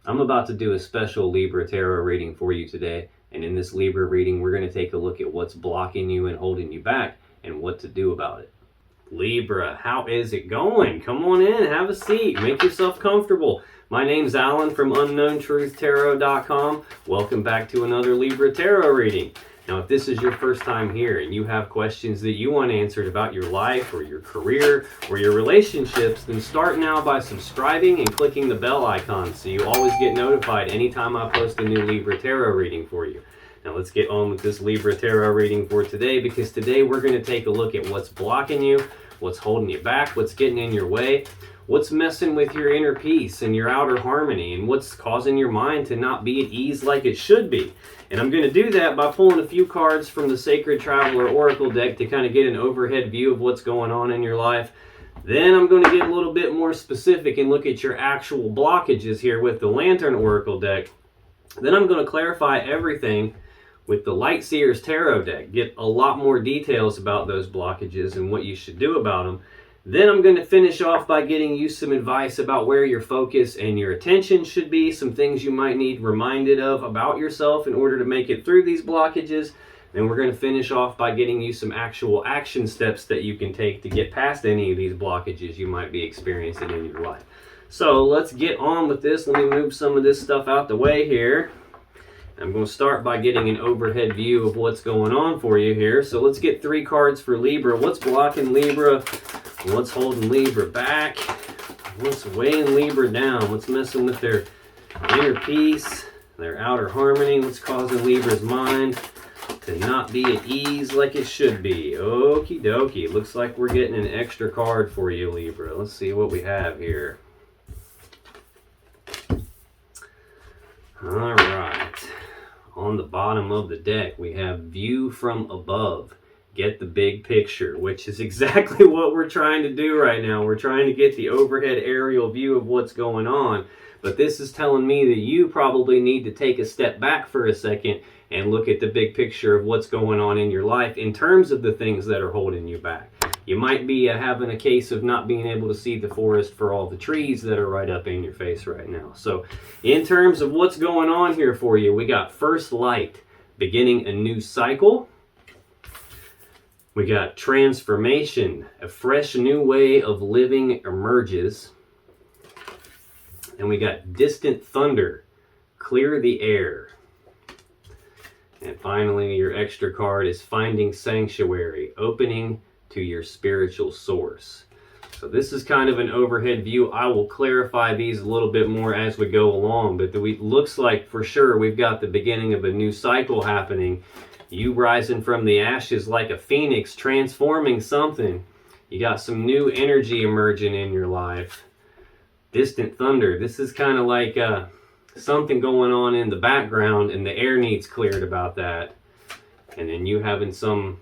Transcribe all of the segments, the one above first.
I'm about to do a special Libra tarot reading for you today, and in this Libra reading we're going to take a look at what's blocking you and holding you back and what to do about it. Libra, how is it going? Come on in, have a seat, make yourself comfortable. My name's Alan from UnknownTruthTarot.com. Welcome back to another Libra tarot reading. Now, if this is your first time here and you have questions that you want answered about your life or your career or your relationships, then start now by subscribing and clicking the bell icon so you always get notified anytime I post a new Libra tarot reading for you. Now let's get on with this Libra tarot reading for today, because today we're going to take a look at what's blocking you, what's holding you back, what's getting in your way, what's messing with your inner peace and your outer harmony, and what's causing your mind to not be at ease like it should be. And I'm going to do that by pulling a few cards from the Sacred Traveler Oracle deck to kind of get an overhead view of what's going on in your life. Then I'm going to get a little bit more specific and look at your actual blockages here with the Lantern Oracle deck. Then I'm going to clarify everything with the Light Seers Tarot deck, get a lot more details about those blockages and what you should do about them. Then I'm going to finish off by getting you some advice about where your focus and your attention should be, some things you might need reminded of about yourself in order to make it through these blockages. Then we're going to finish off by getting you some actual action steps that you can take to get past any of these blockages you might be experiencing in your life. So let's get on with this. Let me move some of this stuff out the way here. I'm going to start by getting an overhead view of what's going on for you here. So let's get 3 cards for Libra. What's blocking Libra? What's holding Libra back? What's weighing Libra down? What's messing with their inner peace, their outer harmony? What's causing Libra's mind to not be at ease like it should be? Okie dokie. Looks like we're getting an extra card for you, Libra. Let's see what we have here. All right. On the bottom of the deck, we have View from Above. Get the big picture, which is exactly what we're trying to do right now. We're trying to get the overhead aerial view of what's going on. But this is telling me that you probably need to take a step back for a second and look at the big picture of what's going on in your life in terms of the things that are holding you back. You might be having a case of not being able to see the forest for all the trees that are right up in your face right now. So in terms of what's going on here for you, we got First Light, beginning a new cycle. We got Transformation, a fresh new way of living emerges. And we got Distant Thunder, clear the air. And finally, your extra card is Finding Sanctuary, opening to your spiritual source. So this is kind of an overhead view. I will clarify these a little bit more as we go along, but it looks like for sure we've got the beginning of a new cycle happening. You rising from the ashes like a phoenix, transforming something. You got some new energy emerging in your life. Distant thunder. This is kind of like something going on in the background and the air needs cleared about that. And then you having some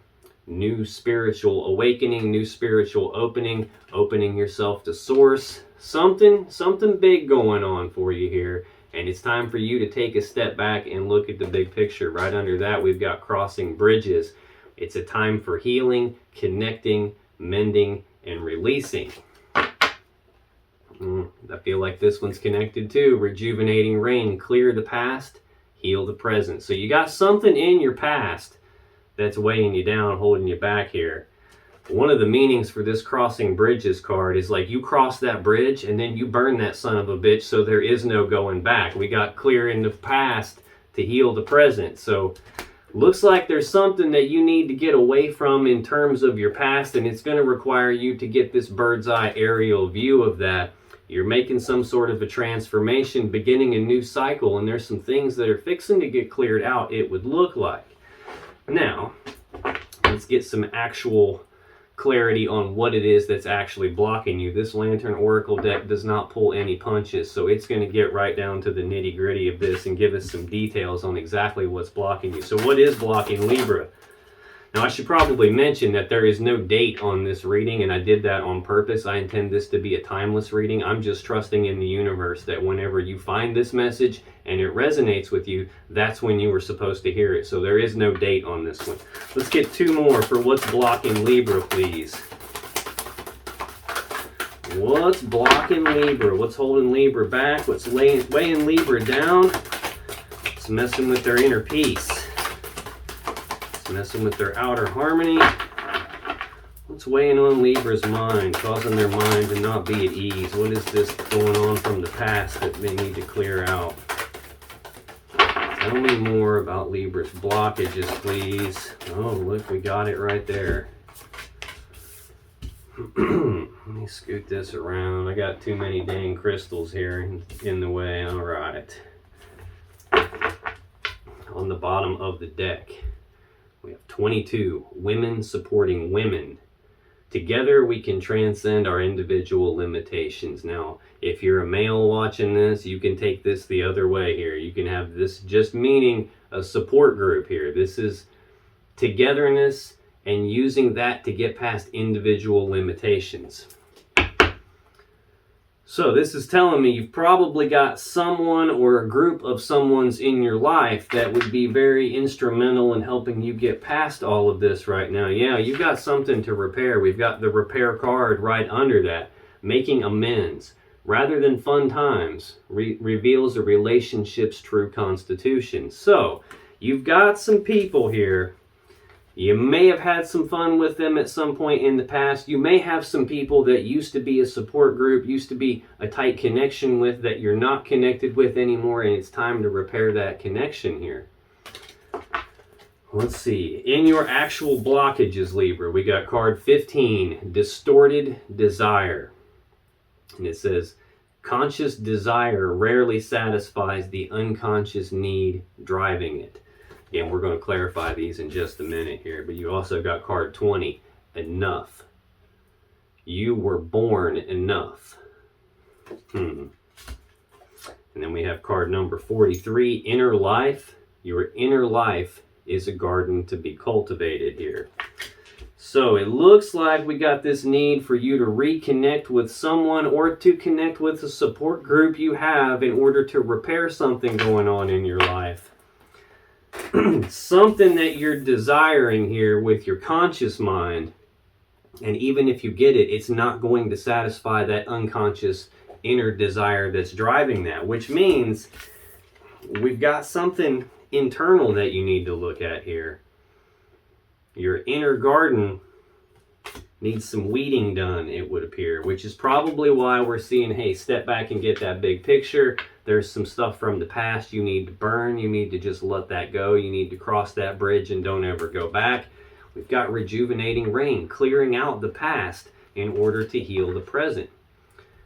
new spiritual awakening, new spiritual opening yourself to source. Something big going on for you here. And it's time for you to take a step back and look at the big picture. Right under that, we've got Crossing Bridges. It's a time for healing, connecting, mending, and releasing. I feel like this one's connected too. Rejuvenating Rain, clear the past, heal the present. So you got something in your past that's weighing you down, holding you back here. One of the meanings for this Crossing Bridges card is like you cross that bridge and then you burn that son of a bitch, so there is no going back. We got clear in the past to heal the present. So looks like there's something that you need to get away from in terms of your past, and it's going to require you to get this bird's eye aerial view of that. You're making some sort of a transformation, beginning a new cycle, and there's some things that are fixing to get cleared out, it would look like. Now, let's get some actual clarity on what it is that's actually blocking you. This Lantern Oracle deck does not pull any punches, so it's going to get right down to the nitty gritty of this and give us some details on exactly what's blocking you. So what is blocking Libra? Now, I should probably mention that there is no date on this reading, and I did that on purpose. I intend this to be a timeless reading. I'm just trusting in the universe that whenever you find this message and it resonates with you, that's when you were supposed to hear it. So there is no date on this one. Let's get 2 more for what's blocking Libra, please. What's blocking Libra? What's holding Libra back? What's weighing Libra down? It's messing with their inner peace. It's messing with their outer harmony. What's weighing on Libra's mind, causing their mind to not be at ease? What is this going on from the past that they need to clear out? Tell me more about Libra's blockages, please. Oh, look, we got it right there. Let me scoot this around. I got too many dang crystals here in the way. All right. On the bottom of the deck, we have 22 women supporting women. Together we can transcend our individual limitations. Now, if you're a male watching this, you can take this the other way here. You can have this just meaning a support group here. This is togetherness and using that to get past individual limitations. So this is telling me you've probably got someone or a group of someone's in your life that would be very instrumental in helping you get past all of this right now. Yeah, you've got something to repair. We've got the repair card right under that. Making amends rather than fun times reveals a relationship's true constitution. So you've got some people here. You may have had some fun with them at some point in the past. You may have some people that used to be a support group, used to be a tight connection with, that you're not connected with anymore, and it's time to repair that connection here. Let's see. In your actual blockages, Libra, we got card 15, Distorted Desire. And it says, conscious desire rarely satisfies the unconscious need driving it. Again, we're going to clarify these in just a minute here, but you also got card 20, Enough. You were born enough. And then we have card number 43, Inner Life. Your inner life is a garden to be cultivated here. So it looks like we got this need for you to reconnect with someone or to connect with a support group you have in order to repair something going on in your life. Something that you're desiring here with your conscious mind, and even if you get it, it's not going to satisfy that unconscious inner desire that's driving that, which means we've got something internal that you need to look at here. Your inner garden needs some weeding done, it would appear, which is probably why we're seeing, hey, step back and get that big picture. There's some stuff from the past you need to burn. You need to just let that go. You need to cross that bridge and don't ever go back. We've got rejuvenating rain, clearing out the past in order to heal the present.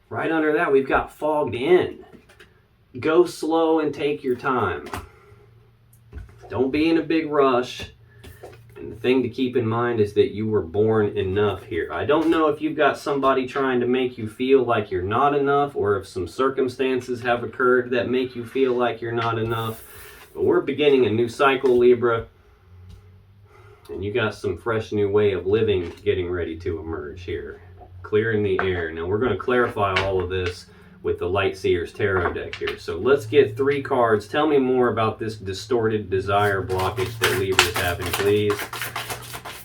Right under that, we've got fogged in. Go slow and take your time. Don't be in a big rush. And the thing to keep in mind is that you were born enough here. I don't know if you've got somebody trying to make you feel like you're not enough, or if some circumstances have occurred that make you feel like you're not enough. But we're beginning a new cycle, Libra. And you got some fresh new way of living getting ready to emerge here. Clearing the air. Now we're going to clarify all of this with the Light Seers Tarot deck here. So let's get 3 cards. Tell me more about this distorted desire blockage that Libra is having, please.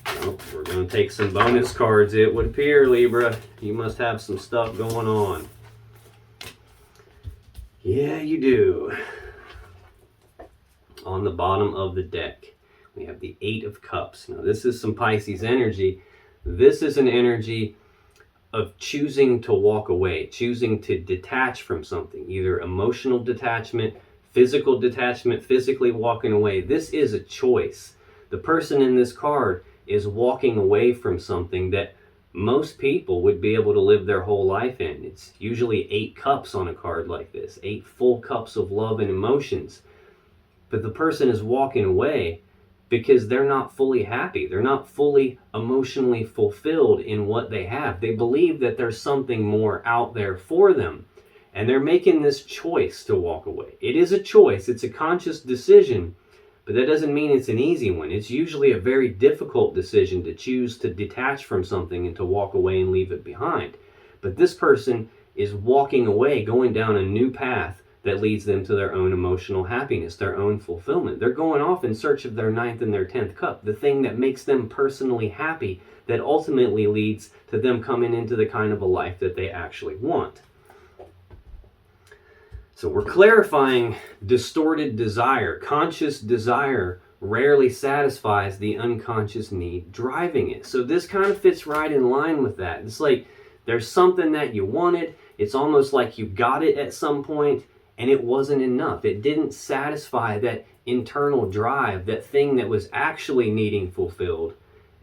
Oh, we're going to take some bonus cards, it would appear, Libra. You must have some stuff going on. Yeah, you do. On the bottom of the deck, we have the 8 of Cups. Now, this is some Pisces energy. This is an energy of choosing to walk away, choosing to detach from something, either emotional detachment, physically walking away. This is a choice. The person in this card is walking away from something that most people would be able to live their whole life in. It's usually 8 cups on a card like this, 8 full cups of love and emotions. But the person is walking away because they're not fully happy. They're not fully emotionally fulfilled in what they have. They believe that there's something more out there for them. And they're making this choice to walk away. It is a choice. It's a conscious decision. But that doesn't mean it's an easy one. It's usually a very difficult decision to choose to detach from something and to walk away and leave it behind. But this person is walking away, going down a new path, that leads them to their own emotional happiness, their own fulfillment. They're going off in search of their ninth and their 10th cup, the thing that makes them personally happy, that ultimately leads to them coming into the kind of a life that they actually want. So we're clarifying distorted desire. Conscious desire rarely satisfies the unconscious need driving it. So this kind of fits right in line with that. It's like there's something that you wanted. It's almost like you got it at some point and it wasn't enough. It didn't satisfy that internal drive, that thing that was actually needing fulfilled.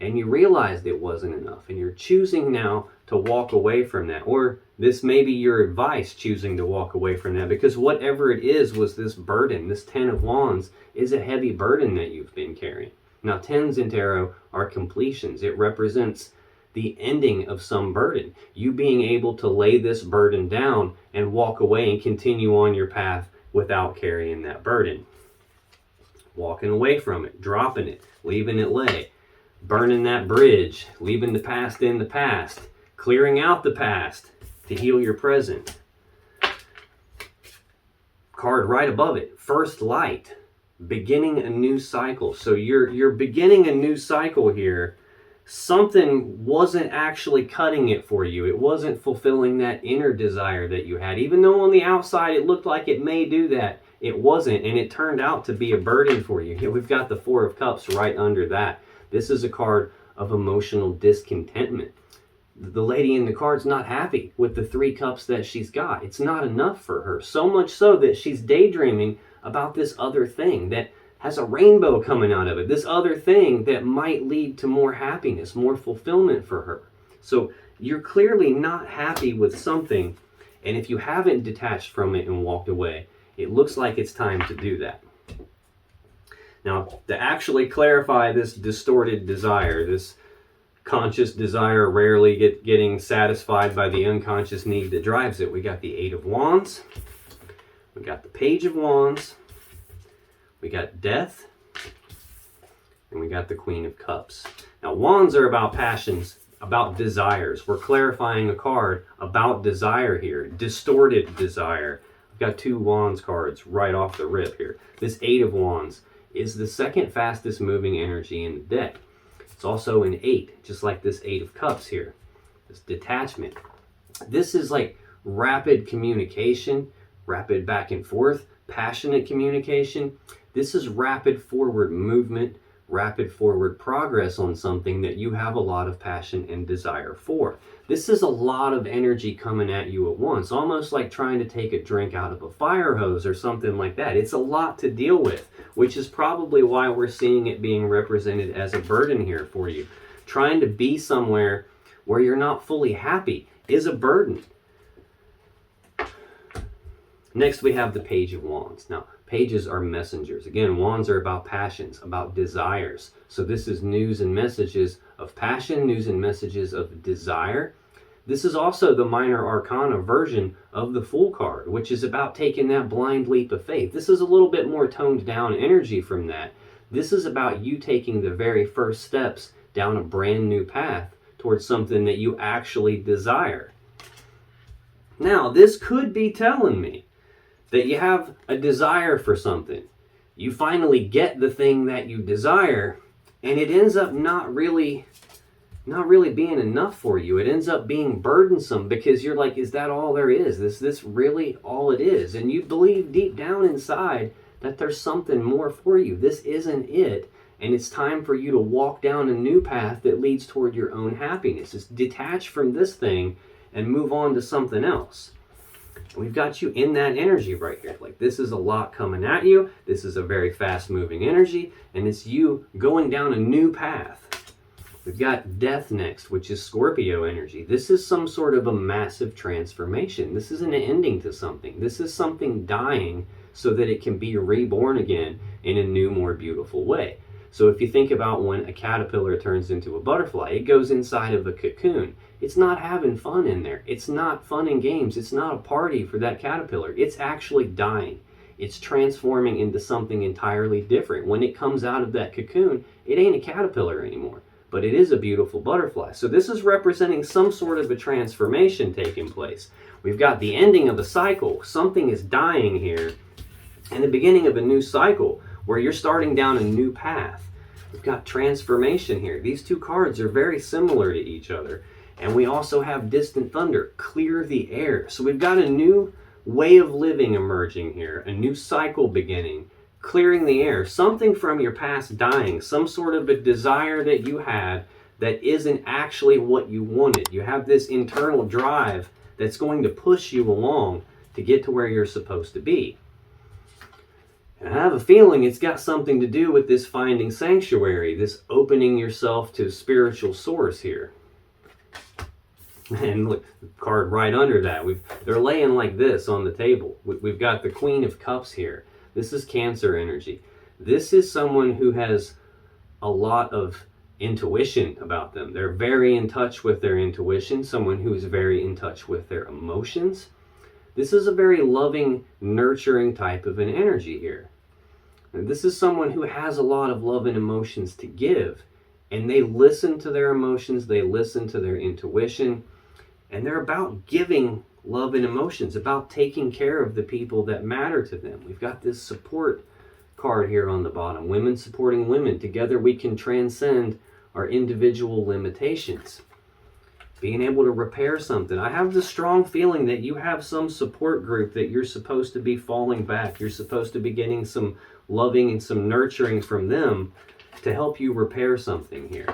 And you realized it wasn't enough. And you're choosing now to walk away from that. Or this may be your advice, choosing to walk away from that. Because whatever it is was this burden. This 10 of Wands is a heavy burden that you've been carrying. Now, 10s in tarot are completions. It represents the ending of some burden. You being able to lay this burden down and walk away and continue on your path without carrying that burden. Walking away from it, dropping it, leaving it lay. Burning that bridge, leaving the past in the past, clearing out the past to heal your present. Card right above it, first light, beginning a new cycle. So you're beginning a new cycle here. Something wasn't actually cutting it for you. It wasn't fulfilling that inner desire that you had. Even though on the outside it looked like it may do that, it wasn't, and it turned out to be a burden for you. Here we've got the Four of Cups right under that. This is a card of emotional discontentment. The lady in the card's not happy with the 3 cups that she's got. It's not enough for her. So much so that she's daydreaming about this other thing that has a rainbow coming out of it. This other thing that might lead to more happiness, more fulfillment for her. So you're clearly not happy with something. And if you haven't detached from it and walked away, it looks like it's time to do that. Now, to actually clarify this distorted desire, this conscious desire rarely getting satisfied by the unconscious need that drives it, we got the 8 of Wands, we got the Page of Wands, we got Death, and we got the Queen of Cups. Now, Wands are about passions, about desires. We're clarifying a card about desire here, distorted desire. I've got 2 Wands cards right off the rip here. This 8 of Wands is the second fastest moving energy in the deck. It's also an 8, just like this 8 of Cups here. This detachment. This is like rapid communication, rapid back and forth, passionate communication. This is rapid forward movement, rapid forward progress on something that you have a lot of passion and desire for. This is a lot of energy coming at you at once, almost like trying to take a drink out of a fire hose or something like that. It's a lot to deal with, which is probably why we're seeing it being represented as a burden here for you. Trying to be somewhere where you're not fully happy is a burden. Next, we have the Page of Wands. Now, pages are messengers. Again, wands are about passions, about desires. So this is news and messages of passion, news and messages of desire. This is also the minor arcana version of the Fool card, which is about taking that blind leap of faith. This is a little bit more toned down energy from that. This is about you taking the very first steps down a brand new path towards something that you actually desire. Now, this could be telling me that you have a desire for something. You finally get the thing that you desire, and it ends up not really being enough for you. It ends up being burdensome because you're like, is that all there is? Is this really all it is? And you believe deep down inside that there's something more for you. This isn't it. And it's time for you to walk down a new path that leads toward your own happiness. It's detach from this thing and move on to something else. We've got you in that energy right here. Like, this is a lot coming at you. This is a very fast moving energy, and it's you going down a new path. We've got Death next, which is Scorpio energy. This is some sort of a massive transformation. This is an ending to something. This is something dying so that it can be reborn again in a new, more beautiful way. So if you think about when a caterpillar turns into a butterfly, it goes inside of a cocoon. It's not having fun in there. It's not fun and games. It's not a party for that caterpillar. It's actually dying. It's transforming into something entirely different. When it comes out of that cocoon, it ain't a caterpillar anymore. but it is a beautiful butterfly. So this is representing some sort of a transformation taking place. We've got the ending of a cycle. Something is dying here, and the beginning of a new cycle where you're starting down a new path. We've got transformation here. These two cards are very similar to each other. And we also have distant thunder, clear the air. So we've got a new way of living emerging here, a new cycle beginning, clearing the air, something from your past dying, some sort of a desire that you had that isn't actually what you wanted. You have this internal drive that's going to push you along to get to where you're supposed to be. And I have a feeling it's got something to do with this finding sanctuary, this opening yourself to spiritual source here. And look, the card right under that, they're laying like this on the table. We've got the Queen of Cups here. This is Cancer energy. This is someone who has a lot of intuition about them. They're very in touch with their intuition, someone who is very in touch with their emotions. This is a very loving, nurturing type of an energy here. And this is someone who has a lot of love and emotions to give. And they listen to their emotions, they listen to their intuition, and they're about giving love and emotions, about taking care of the people that matter to them. We've got this support card here on the bottom. Women supporting women. Together we can transcend our individual limitations. Being able to repair something. I have the strong feeling that you have some support group that you're supposed to be falling back. You're supposed to be getting some loving and some nurturing from them to help you repair something here.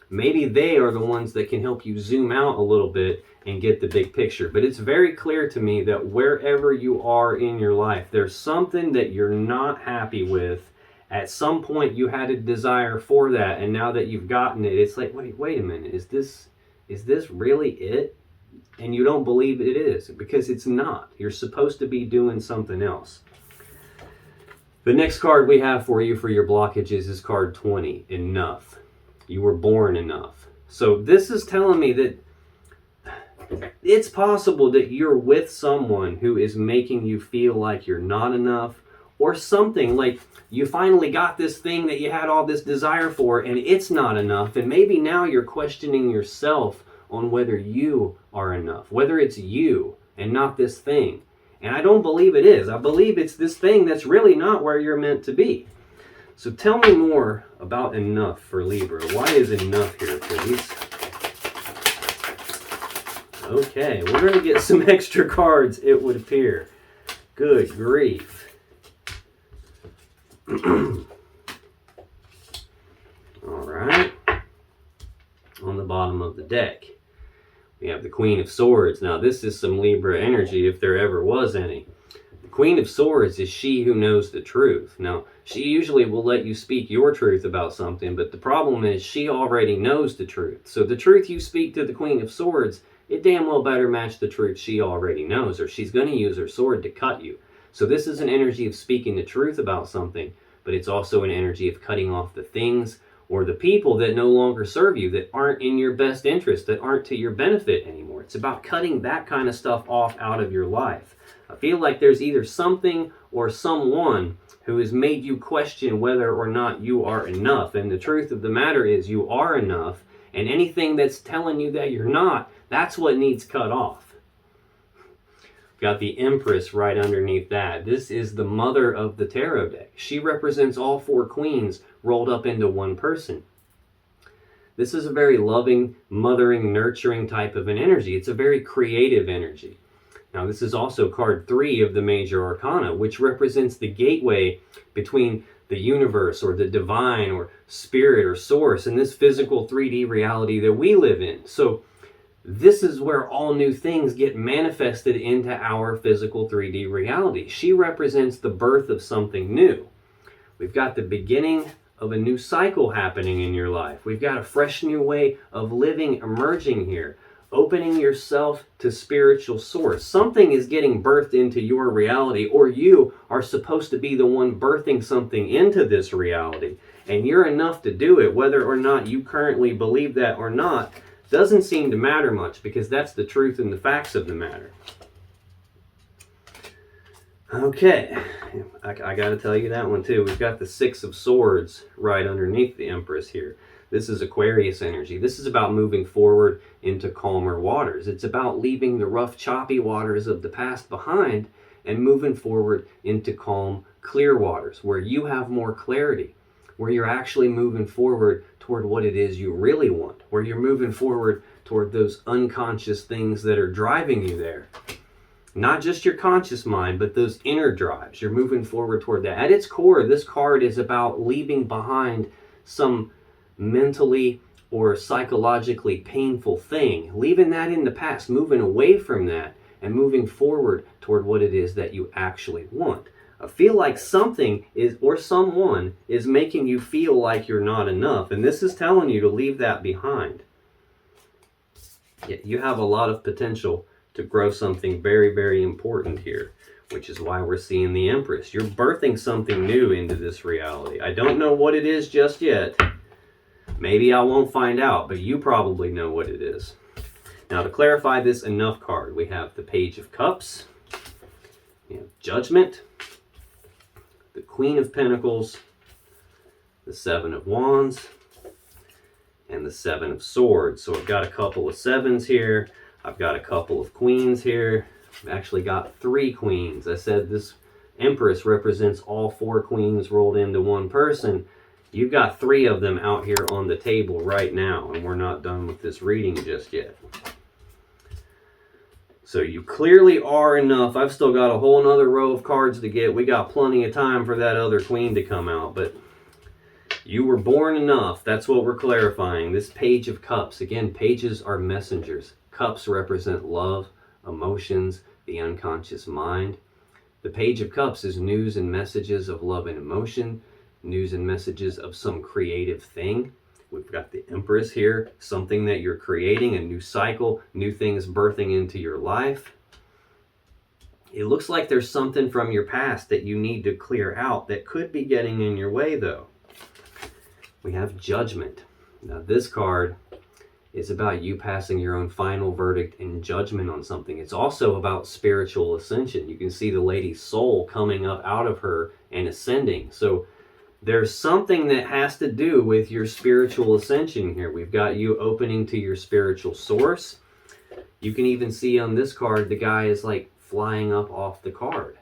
Maybe they are the ones that can help you zoom out a little bit and get the big picture. But it's very clear to me that wherever you are in your life, there's something that you're not happy with. At some point you had a desire for that, and now that you've gotten it, it's like, wait a minute, is this really it? And you don't believe it is, because it's not. You're supposed to be doing something else. The next card we have for you for your blockages is card 20, Enough. You were born enough. So this is telling me that it's possible that you're with someone who is making you feel like you're not enough, or something like you finally got this thing that you had all this desire for and it's not enough, and maybe now you're questioning yourself on whether you are enough, whether it's you and not this thing. And I don't believe it is. I believe it's this thing that's really not where you're meant to be. So tell me more about enough for Libra. Why is enough here, please? Okay, we're going to get some extra cards, it would appear. Good grief. Alright. On the bottom of the deck, we have the Queen of Swords. Now this is some Libra energy if there ever was any. The Queen of Swords is she who knows the truth. Now, she usually will let you speak your truth about something, but the problem is she already knows the truth. So the truth you speak to the Queen of Swords, it damn well better match the truth she already knows, or she's going to use her sword to cut you. So this is an energy of speaking the truth about something, but it's also an energy of cutting off the things or the people that no longer serve you, that aren't in your best interest, that aren't to your benefit anymore. It's about cutting that kind of stuff off out of your life. I feel like there's either something or someone who has made you question whether or not you are enough. And the truth of the matter is you are enough, and anything that's telling you that you're not, that's what needs cut off. Got the Empress right underneath that. This is the mother of the tarot deck. She represents all four queens rolled up into one person. This is a very loving, mothering, nurturing type of an energy. It's a very creative energy. Now this is also card 3 of the Major Arcana, which represents the gateway between the universe or the divine or spirit or source and this physical 3D reality that we live in. So this is where all new things get manifested into our physical 3D reality. She represents the birth of something new. We've got the beginning of a new cycle happening in your life. We've got a fresh new way of living emerging here. Opening yourself to spiritual source. Something is getting birthed into your reality, or you are supposed to be the one birthing something into this reality. And you're enough to do it, whether or not you currently believe that or not. Doesn't seem to matter much, because that's the truth and the facts of the matter. Okay, I got to tell you that one too. We've got the Six of Swords right underneath the Empress here. This is Aquarius energy. This is about moving forward into calmer waters. It's about leaving the rough, choppy waters of the past behind and moving forward into calm, clear waters where you have more clarity, where you're actually moving forward toward what it is you really want, where you're moving forward toward those unconscious things that are driving you there. Not just your conscious mind, but those inner drives. You're moving forward toward that. At its core, this card is about leaving behind some mentally or psychologically painful thing, leaving that in the past, moving away from that and moving forward toward what it is that you actually want. I feel like something is, or someone is making you feel like you're not enough, and this is telling you to leave that behind. You have a lot of potential to grow something very, very important here, which is why we're seeing the Empress. You're birthing something new into this reality. I don't know what it is just yet. Maybe I won't find out, but you probably know what it is. Now, to clarify this enough card, we have the Page of Cups, we have Judgment, the Queen of Pentacles, the Seven of Wands, and the Seven of Swords. So I've got a couple of sevens here. I've got a couple of queens here. I've actually got 3 queens. I said this Empress represents all 4 queens rolled into one person. You've got 3 of them out here on the table right now, and we're not done with this reading just yet. So you clearly are enough. I've still got a whole nother row of cards to get. We got plenty of time for that other queen to come out, but you were born enough. That's what we're clarifying. This Page of Cups, again, pages are messengers. Cups represent love, emotions, the unconscious mind. The Page of Cups is news and messages of love and emotion, news and messages of some creative thing. We've got the Empress here, something that you're creating, a new cycle, new things birthing into your life. It looks like there's something from your past that you need to clear out that could be getting in your way, though. We have Judgment. Now, this card is about you passing your own final verdict and judgment on something. It's also about spiritual ascension. You can see the lady's soul coming up out of her and ascending. So there's something that has to do with your spiritual ascension here. We've got you opening to your spiritual source. You can even see on this card, the guy is like flying up off the card.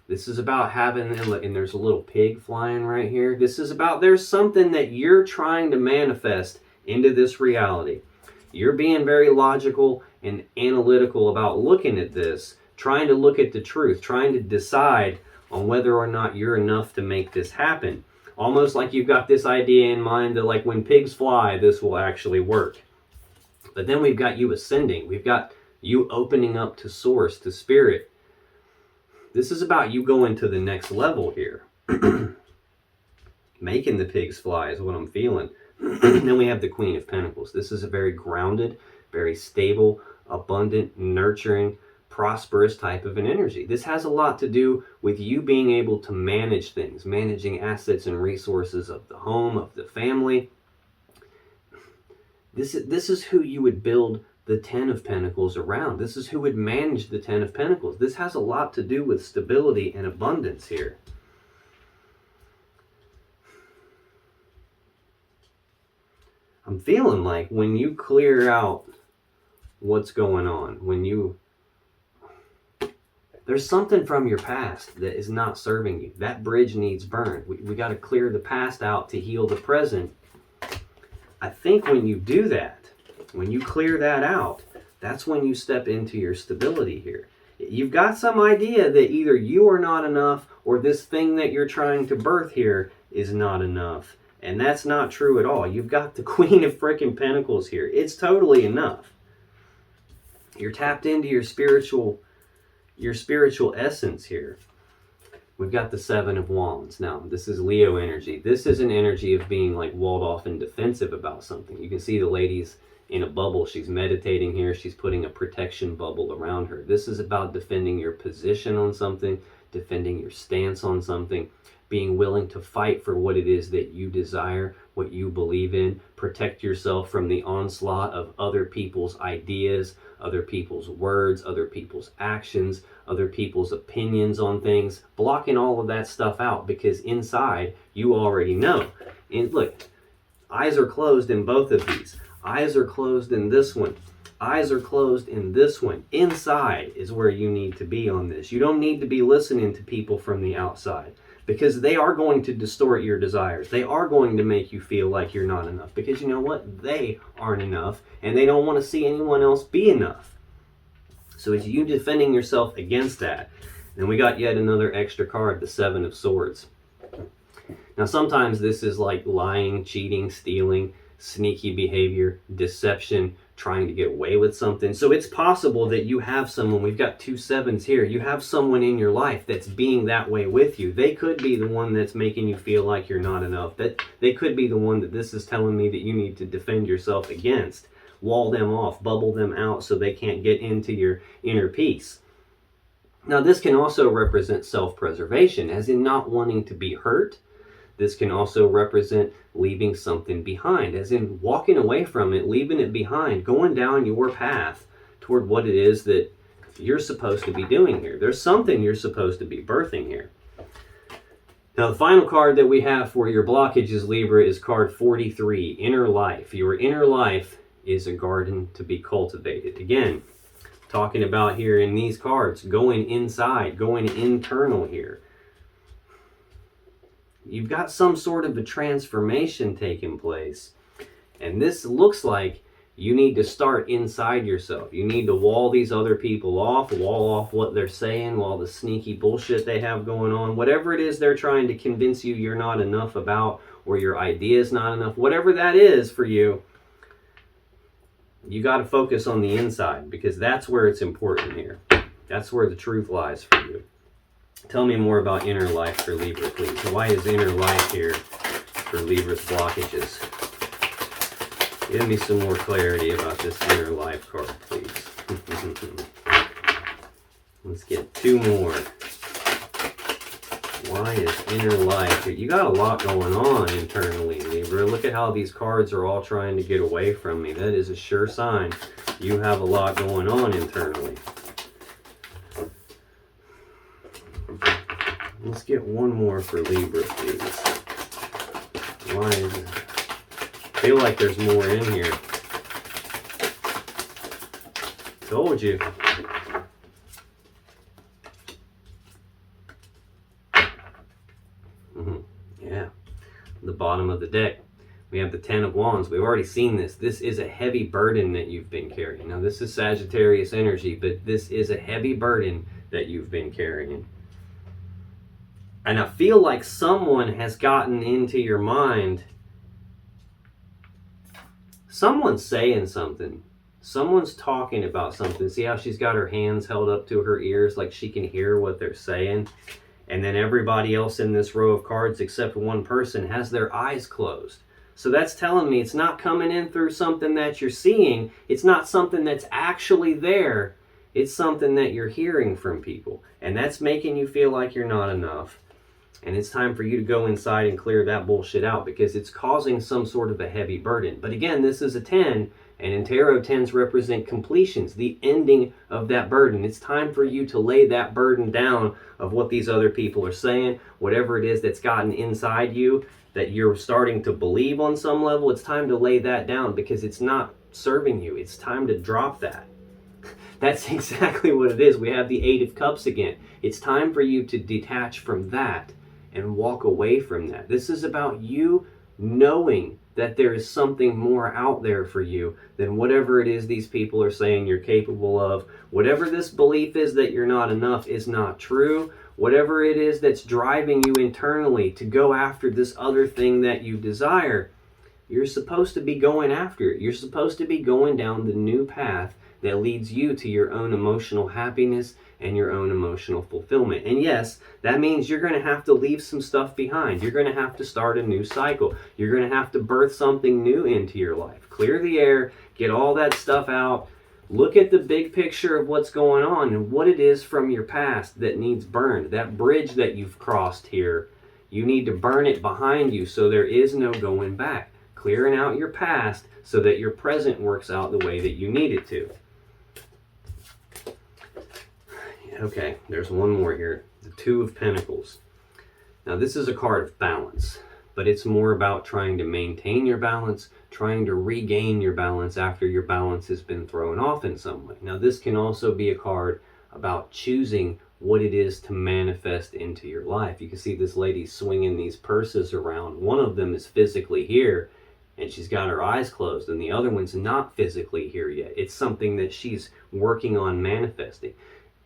This is about having, and there's a little pig flying right here. This is about, there's something that you're trying to manifest into this reality. You're being very logical and analytical about looking at this, trying to look at the truth, trying to decide on whether or not you're enough to make this happen. Almost like you've got this idea in mind that like when pigs fly, this will actually work. But then we've got you ascending. We've got you opening up to source, to spirit. This is about you going to the next level here. Making the pigs fly is what I'm feeling. Then we have the Queen of Pentacles. This is a very grounded, very stable, abundant, nurturing, prosperous type of an energy. This has a lot to do with you being able to manage things, managing assets and resources of the home, of the family. This is who you would build the Ten of Pentacles around. This is who would manage the Ten of Pentacles. This has a lot to do with stability and abundance here. I'm feeling like when you clear out what's going on, there's something from your past that is not serving you. That bridge needs burned. We got to clear the past out to heal the present. I think when you do that, when you clear that out, that's when you step into your stability here. You've got some idea that either you are not enough or this thing that you're trying to birth here is not enough. And that's not true at all. You've got the Queen of frickin' Pentacles here. It's totally enough. You're tapped into your spiritual essence here. We've got the Seven of Wands. Now, this is Leo energy. This is an energy of being like walled off and defensive about something. You can see the lady's in a bubble. She's meditating here. She's putting a protection bubble around her. This is about defending your position on something, defending your stance on something, being willing to fight for what it is that you desire, what you believe in, protect yourself from the onslaught of other people's ideas, other people's words, other people's actions, other people's opinions on things, blocking all of that stuff out, because inside you already know. And look, eyes are closed in both of these. Eyes are closed in this one. Eyes are closed in this one. Inside is where you need to be on this. You don't need to be listening to people from the outside, because they are going to distort your desires. They are going to make you feel like you're not enough, because you know what? They aren't enough, and they don't want to see anyone else be enough. So it's you defending yourself against that. And we got yet another extra card, the Seven of Swords. Now sometimes this is like lying, cheating, stealing, sneaky behavior, deception, trying to get away with something. So it's possible that you have someone, we've got 2 sevens here, you have someone in your life that's being that way with you. They could be the one that's making you feel like you're not enough. That they could be the one that this is telling me that you need to defend yourself against. Wall them off, bubble them out so they can't get into your inner peace. Now this can also represent self-preservation, as in not wanting to be hurt. This can also represent leaving something behind, as in walking away from it, leaving it behind, going down your path toward what it is that you're supposed to be doing here. There's something you're supposed to be birthing here. Now, the final card that we have for your blockages, Libra, is card 43, Inner Life. Your inner life is a garden to be cultivated. Again, talking about here in these cards, going inside, going internal here. You've got some sort of a transformation taking place. And this looks like you need to start inside yourself. You need to wall these other people off, wall off what they're saying, all the sneaky bullshit they have going on. Whatever it is they're trying to convince you you're not enough about, or your idea is not enough, whatever that is for you, you got to focus on the inside, because that's where it's important here. That's where the truth lies for you. Tell me more about inner life for Libra, please. Why is inner life here for Libra's blockages? Give me some more clarity about this inner life card, please. Let's get 2 more. Why is inner life here? You got a lot going on internally, Libra. Look at how these cards are all trying to get away from me. That is a sure sign you have a lot going on internally. Let's get 1 more for Libra, please. Why is it? I feel like there's more in here. Told you. Yeah. The bottom of the deck, we have the 10 of Wands. We've already seen this. This is a heavy burden that you've been carrying. Now, this is Sagittarius energy, but this is a heavy burden that you've been carrying. And I feel like someone has gotten into your mind. Someone's saying something. Someone's talking about something. See how she's got her hands held up to her ears like she can hear what they're saying? And then everybody else in this row of cards except one person has their eyes closed. So that's telling me it's not coming in through something that you're seeing. It's not something that's actually there. It's something that you're hearing from people. And that's making you feel like you're not enough. And it's time for you to go inside and clear that bullshit out, because it's causing some sort of a heavy burden. But again, this is a 10, and in tarot, 10s represent completions, the ending of that burden. It's time for you to lay that burden down of what these other people are saying, whatever it is that's gotten inside you that you're starting to believe on some level. It's time to lay that down, because it's not serving you. It's time to drop that. That's exactly what it is. We have the 8 of Cups again. It's time for you to detach from that and walk away from that. This is about you knowing that there is something more out there for you than whatever it is these people are saying you're capable of. Whatever this belief is that you're not enough is not true. Whatever it is that's driving you internally to go after this other thing that you desire, you're supposed to be going after it. You're supposed to be going down the new path that leads you to your own emotional happiness and your own emotional fulfillment. And yes, that means you're going to have to leave some stuff behind. You're going to have to start a new cycle. You're going to have to birth something new into your life. Clear the air, get all that stuff out, Look at the big picture of what's going on and what it is from your past that needs burned. That bridge that you've crossed here, you need to burn it behind you so there is no going back. Clearing out your past so that your present works out the way that you need it to. Okay, there's one more here. The Two of Pentacles. Now this is a card of balance, but it's more about trying to maintain your balance, trying to regain your balance after your balance has been thrown off in some way. Now this can also be a card about choosing what it is to manifest into your life. You can see this lady swinging these purses around. One of them is physically here and she's got her eyes closed, and the other one's not physically here yet. It's something that she's working on manifesting.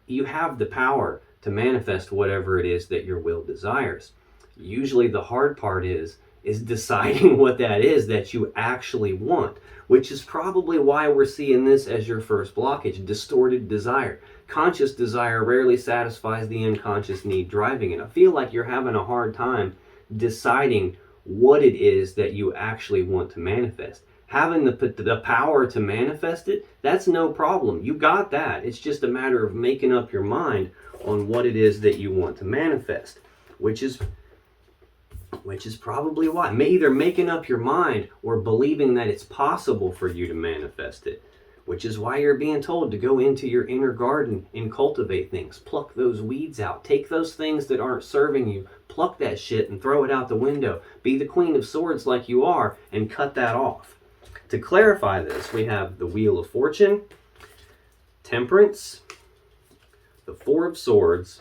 You have the power to manifest whatever it is that your will desires. Usually the hard part is deciding what that is that you actually want, which is probably why we're seeing this as your first blockage, distorted desire. Conscious desire rarely satisfies the unconscious need driving it. I feel like you're having a hard time deciding what it is that you actually want to manifest. Having the power to manifest it, that's no problem. You got that. It's just a matter of making up your mind on what it is that you want to manifest, which is probably why. Either making up your mind or believing that it's possible for you to manifest it, which is why you're being told to go into your inner garden and cultivate things. Pluck those weeds out. Take those things that aren't serving you. Pluck that shit and throw it out the window. Be the Queen of Swords like you are and cut that off. To clarify this, we have the Wheel of Fortune, Temperance, the Four of Swords,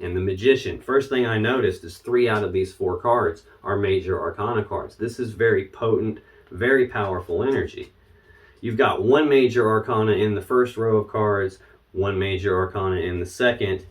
and the Magician. First thing I noticed is 3 out of these 4 cards are major arcana cards. This is very potent, very powerful energy. You've got 1 major arcana in the first row of cards, 1 major arcana in the second,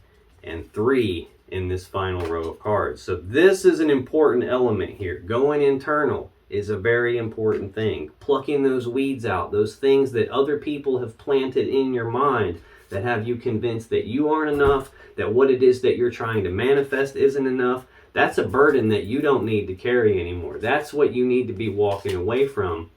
and 3 in this final row of cards. So this is an important element here. Going internal is a very important thing. Plucking those weeds out, those things that other people have planted in your mind that have you convinced that you aren't enough, that what it is that you're trying to manifest isn't enough. That's a burden that you don't need to carry anymore. That's what you need to be walking away from.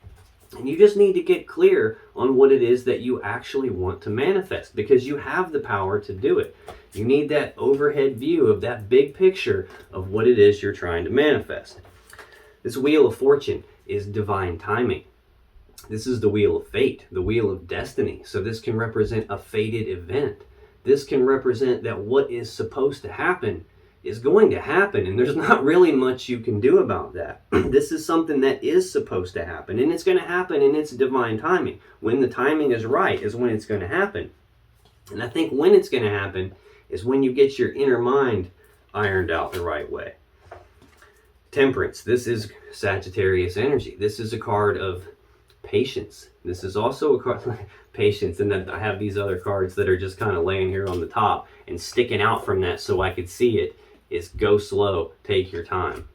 And you just need to get clear on what it is that you actually want to manifest, because you have the power to do it. You need that overhead view of that big picture of what it is you're trying to manifest. This Wheel of Fortune is divine timing. This is the Wheel of Fate, the Wheel of Destiny. So this can represent a fated event. This can represent that what is supposed to happen is going to happen, and there's not really much you can do about that. This is something that is supposed to happen, and it's going to happen in its divine timing. When the timing is right is when it's going to happen. And I think when it's going to happen is when you get your inner mind ironed out the right way. Temperance. This is Sagittarius energy. This is a card of patience. This is also a card patience, and then I have these other cards that are just kind of laying here on the top, and sticking out from that so I could see it is go slow, take your time.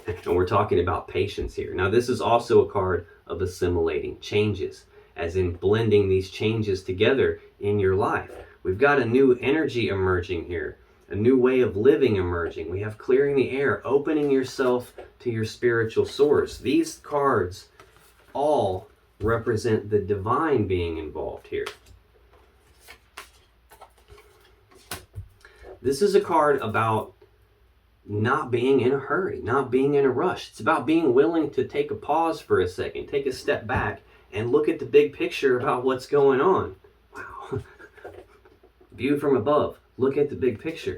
And we're talking about patience here. Now this is also a card of assimilating changes, as in blending these changes together in your life. We've got a new energy emerging here, a new way of living emerging. We have clearing the air, opening yourself to your spiritual source. These cards all represent the divine being involved here. This is a card about not being in a hurry, not being in a rush. It's about being willing to take a pause for a second, take a step back, and look at the big picture about what's going on. Wow. View from above. Look at the big picture.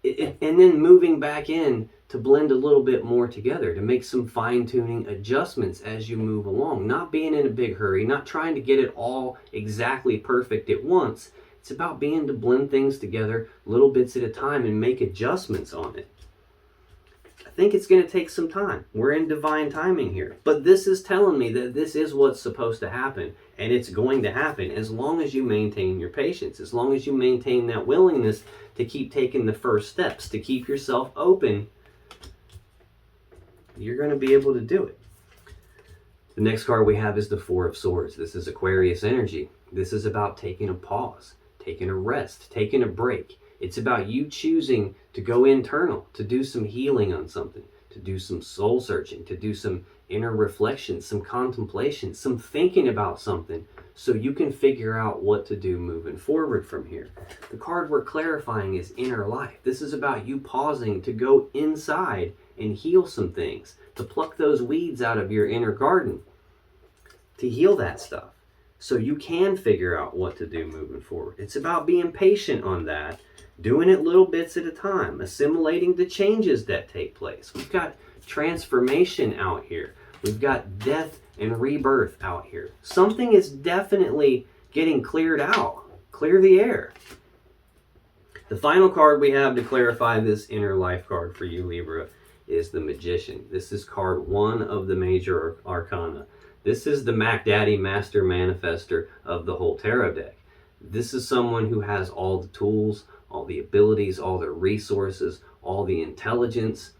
And then moving back in to blend a little bit more together, to make some fine-tuning adjustments as you move along. Not being in a big hurry, not trying to get it all exactly perfect at once. It's about being to blend things together little bits at a time and make adjustments on it. I think it's going to take some time. We're in divine timing here. But this is telling me that this is what's supposed to happen. And it's going to happen as long as you maintain your patience, as long as you maintain that willingness to keep taking the first steps, to keep yourself open. You're going to be able to do it. The next card we have is the Four of Swords. This is Aquarius energy. This is about taking a pause, taking a rest, taking a break. It's about you choosing to go internal, to do some healing on something, to do some soul searching, to do some inner reflection, some contemplation, some thinking about something, so you can figure out what to do moving forward from here. The card we're clarifying is inner life. This is about you pausing to go inside and heal some things, to pluck those weeds out of your inner garden, to heal that stuff, so you can figure out what to do moving forward. It's about being patient on that, doing it little bits at a time, assimilating the changes that take place. We've got transformation out here. We've got death and rebirth out here. Something is definitely getting cleared out. Clear the air. The final card we have to clarify this inner life card for you, Libra, is the Magician. This is card 1 of the major arcana. This is the Mac Daddy Master Manifester of the whole tarot deck. This is someone who has all the tools, all the abilities, all the resources, all the intelligence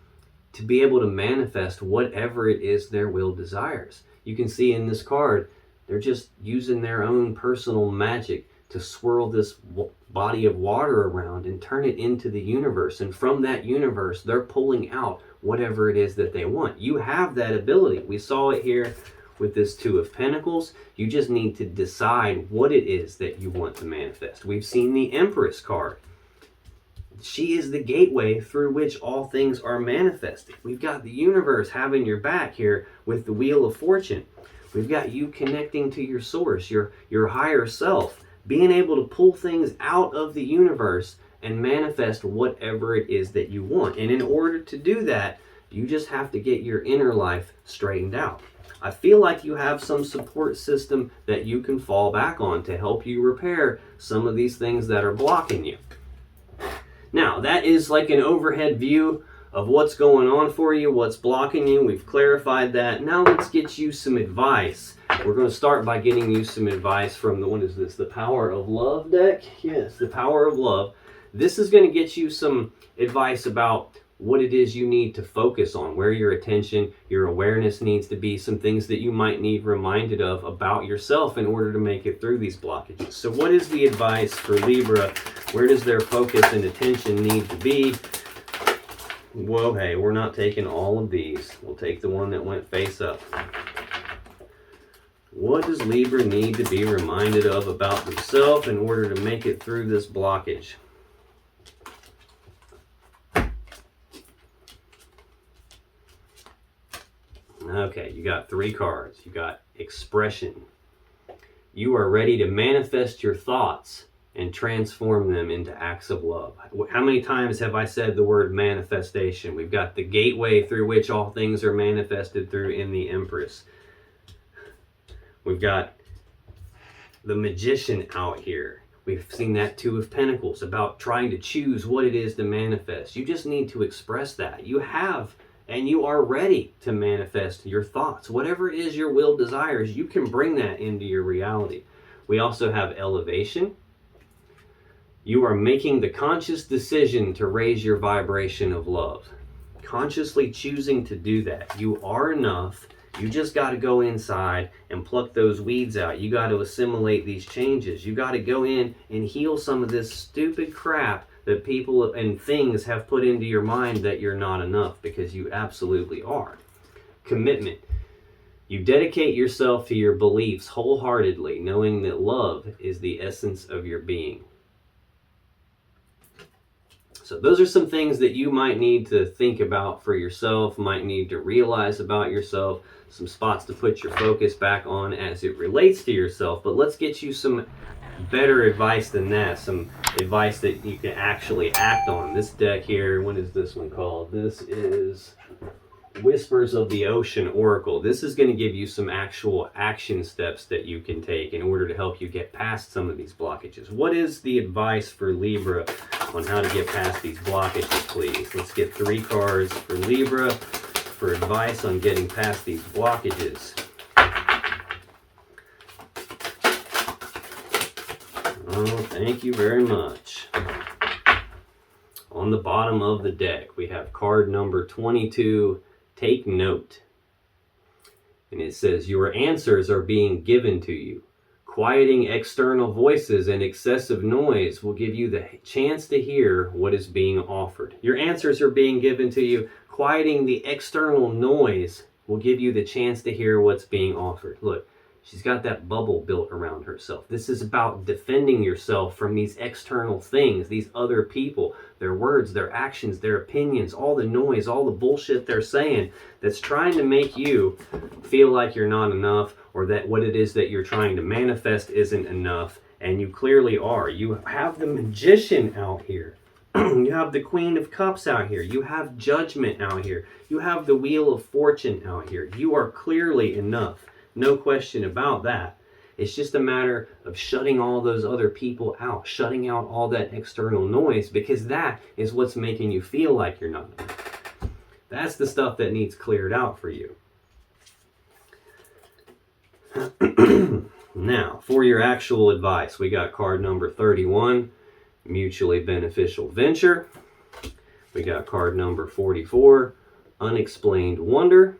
to be able to manifest whatever it is their will desires. You can see in this card, they're just using their own personal magic to swirl this body of water around and turn it into the universe. And from that universe, they're pulling out whatever it is that they want. You have that ability. We saw it here with this Two of Pentacles. You just need to decide what it is that you want to manifest. We've seen the Empress card. She is the gateway through which all things are manifested. We've got the universe having your back here with the Wheel of Fortune. We've got you connecting to your source, your higher self, being able to pull things out of the universe and manifest whatever it is that you want. And in order to do that, you just have to get your inner life straightened out. I feel like you have some support system that you can fall back on to help you repair some of these things that are blocking you. Now, that is like an overhead view of what's going on for you, what's blocking you. We've clarified that. Now let's get you some advice. We're going to start by getting you some advice from the, what is this, the Power of Love deck? Yes, the Power of Love. This is going to get you some advice about what it is you need to focus on, where your attention, your awareness needs to be, some things that you might need reminded of about yourself in order to make it through these blockages. So what is the advice for Libra? Where does their focus and attention need to be? Whoa, hey, we're not taking all of these. We'll take the one that went face up. What does Libra need to be reminded of about themselves in order to make it through this blockage? Okay, you got 3 cards. You got expression. You are ready to manifest your thoughts and transform them into acts of love. How many times have I said the word manifestation? We've got the gateway through which all things are manifested through in the Empress. We've got the Magician out here. We've seen that Two of Pentacles, about trying to choose what it is to manifest. You just need to express that. You have, and you are ready to manifest your thoughts. Whatever it is your will desires, you can bring that into your reality. We also have elevation. You are making the conscious decision to raise your vibration of love. Consciously choosing to do that. You are enough. You just got to go inside and pluck those weeds out. You got to assimilate these changes. You got to go in and heal some of this stupid crap that people and things have put into your mind that you're not enough, because you absolutely are. Commitment. You dedicate yourself to your beliefs wholeheartedly, knowing that love is the essence of your being. So those are some things that you might need to think about for yourself, might need to realize about yourself, some spots to put your focus back on as it relates to yourself. But let's get you some better advice than that, some advice that you can actually act on. This deck here, what is this one called? This is Whispers of the Ocean Oracle. This is going to give you some actual action steps that you can take in order to help you get past some of these blockages. What is the advice for Libra on how to get past these blockages, please? Let's get 3 cards for Libra for advice on getting past these blockages. Oh, thank you very much. On the bottom of the deck, we have card number 22, Take Note. And it says, your answers are being given to you. Quieting external voices and excessive noise will give you the chance to hear what is being offered. Your answers are being given to you. Quieting the external noise will give you the chance to hear what's being offered. Look, she's got that bubble built around herself. This is about defending yourself from these external things, these other people, their words, their actions, their opinions, all the noise, all the bullshit they're saying that's trying to make you feel like you're not enough, or that what it is that you're trying to manifest isn't enough. And you clearly are. You have the Magician out here. You have the Queen of Cups out here. You have Judgment out here. You have the Wheel of Fortune out here. You are clearly enough. No question about that. It's just a matter of shutting all those other people out, shutting out all that external noise, because that is what's making you feel like you're not enough. That's the stuff that needs cleared out for you. Now, for your actual advice, we got card number 31, Mutually Beneficial Venture. We got card number 44, Unexplained Wonder.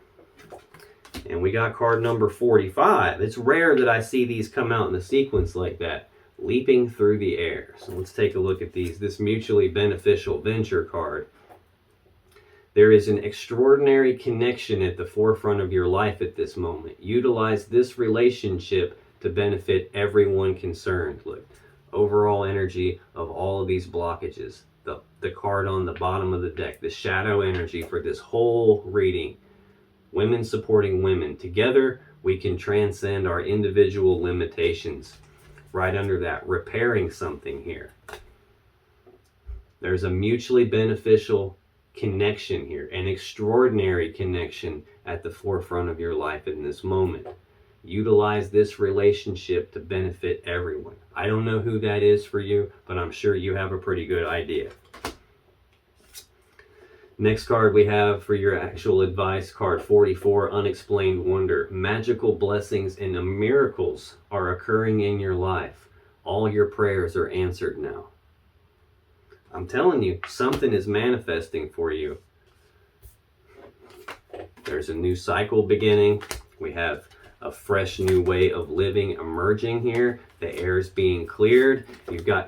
And we got card number 45. It's rare that I see these come out in a sequence like that. Leaping Through the Air. So let's take a look at these. This Mutually Beneficial Venture card. There is an extraordinary connection at the forefront of your life at this moment. Utilize this relationship to benefit everyone concerned. Look, overall energy of all of these blockages. The card on the bottom of the deck. The shadow energy for this whole reading. Women supporting women. Together, we can transcend our individual limitations. Right under that, repairing something here. There's a mutually beneficial connection here, an extraordinary connection at the forefront of your life in this moment. Utilize this relationship to benefit everyone. I don't know who that is for you, but I'm sure you have a pretty good idea. Next card we have for your actual advice, card 44, Unexplained Wonder. Magical blessings and miracles are occurring in your life. All your prayers are answered now. I'm telling you, something is manifesting for you. There's a new cycle beginning. We have a fresh new way of living emerging here. The air is being cleared.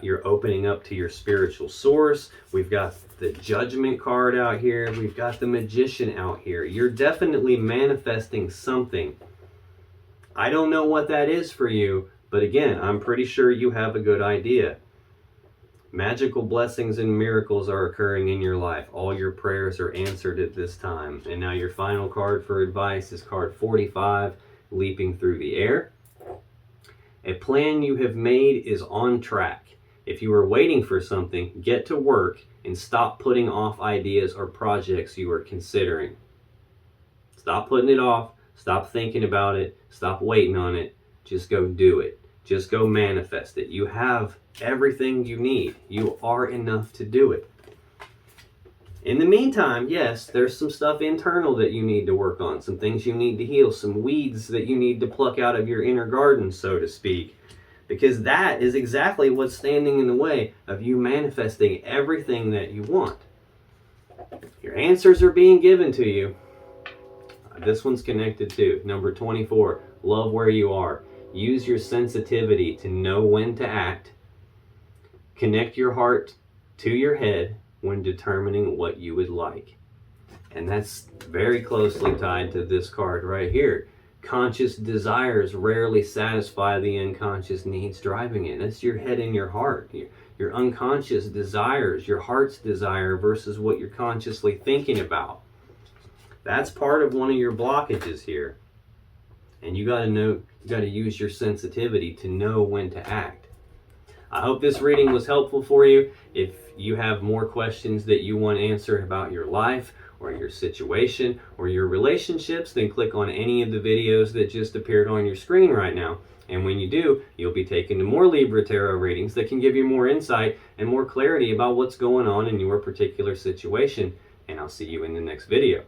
You're opening up to your spiritual source. We've got the Judgment card out here. We've got the Magician out here. You're definitely manifesting something. I don't know what that is for you, but again, I'm pretty sure you have a good idea. Magical blessings and miracles are occurring in your life. All your prayers are answered at this time. And now your final card for advice is card 45, Leaping Through the Air. A plan you have made is on track. If you are waiting for something, get to work and stop putting off ideas or projects you are considering. Stop putting it off. Stop thinking about it. Stop waiting on it. Just go do it. Just go manifest it. You have everything you need. You are enough to do it. In the meantime, yes, there's some stuff internal that you need to work on, some things you need to heal, some weeds that you need to pluck out of your inner garden, so to speak, because that is exactly what's standing in the way of you manifesting everything that you want. Your answers are being given to you. This one's connected to number 24, Love Where You Are. Use your sensitivity to know when to act. Connect your heart to your head when determining what you would like. And that's very closely tied to this card right here. Conscious desires rarely satisfy the unconscious needs driving it. That's your head and your heart. Your unconscious desires, your heart's desire versus what you're consciously thinking about. That's part of one of your blockages here. And you got to use your sensitivity to know when to act. I hope this reading was helpful for you. If you have more questions that you want answered about your life or your situation or your relationships, then click on any of the videos that just appeared on your screen right now. And when you do, you'll be taken to more Libra Tarot readings that can give you more insight and more clarity about what's going on in your particular situation. And I'll see you in the next video.